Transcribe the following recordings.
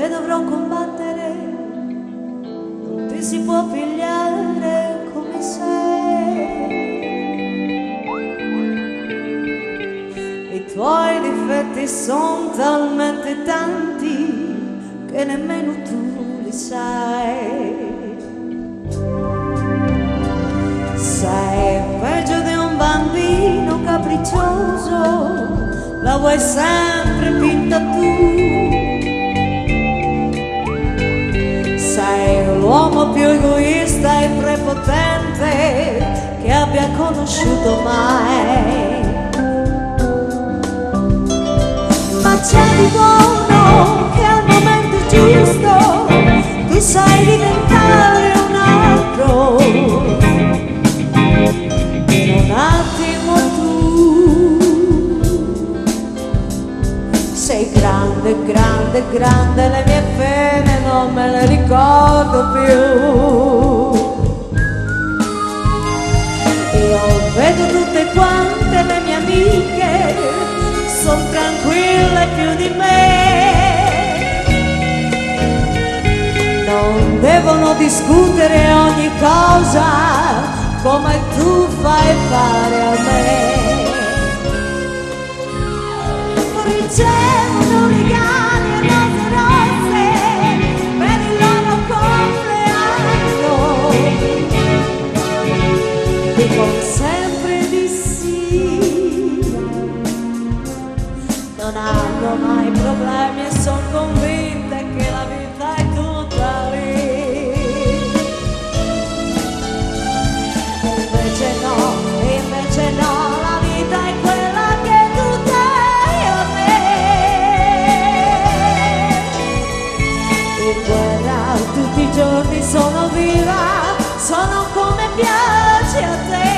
e dovrò combattere, non ti si può pigliare come sei. I tuoi difetti sono talmente tanti che nemmeno tu li sai. Sei peggio di un bambino capriccioso, la vuoi sempre pinta tu. Sei l'uomo più egoista e prepotente che abbia conosciuto mai. Ma c'è di buono che al momento giusto tu sai diventare un altro. In un attimo tu sei grande, grande, grande, le mie pene non me le ricordo più. Io vedo tutte quante le mie amiche, sono tranquille più di me. Non devono discutere ogni cosa come tu fai fare a me. Ricevono regali e rose per il loro compleanno, dicono sempre di sì, non hanno mai problemi e sono convinte che la vita è tutta lì. Invece no, la vita è quella che tu dai a me. In guerra tutti i giorni sono viva, sono come piace a te.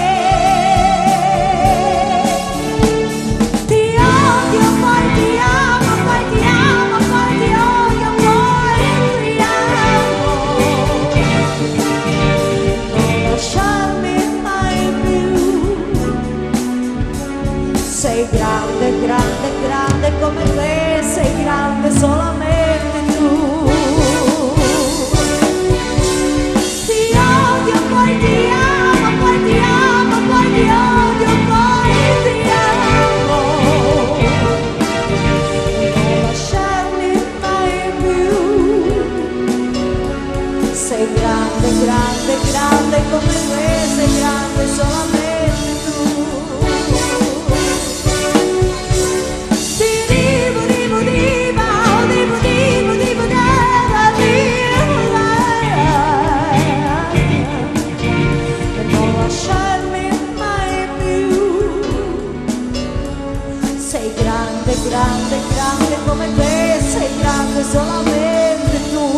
Ti odio, poi ti amo, poi ti amo, poi ti odio, poi ti amo. Non lasciarmi mai più. Sei grande, grande, grande come te, sei grande solamente tu. Ti odio, poi ti amo, poi ti amo, poi ti odio, poi ti amo. Non lasciarmi mai più. Sei grande, grande, grande come me, sei grande solamente tu. Non lasciarmi mai più. Sei grande, grande, grande come te, sei grande solamente tu.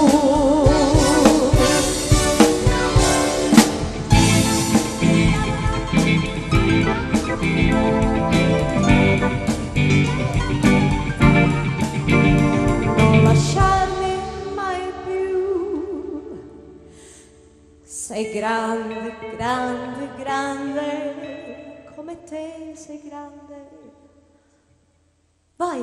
Non lasciarmi mai più. Sei grande, grande, grande come te, sei grande. Vai!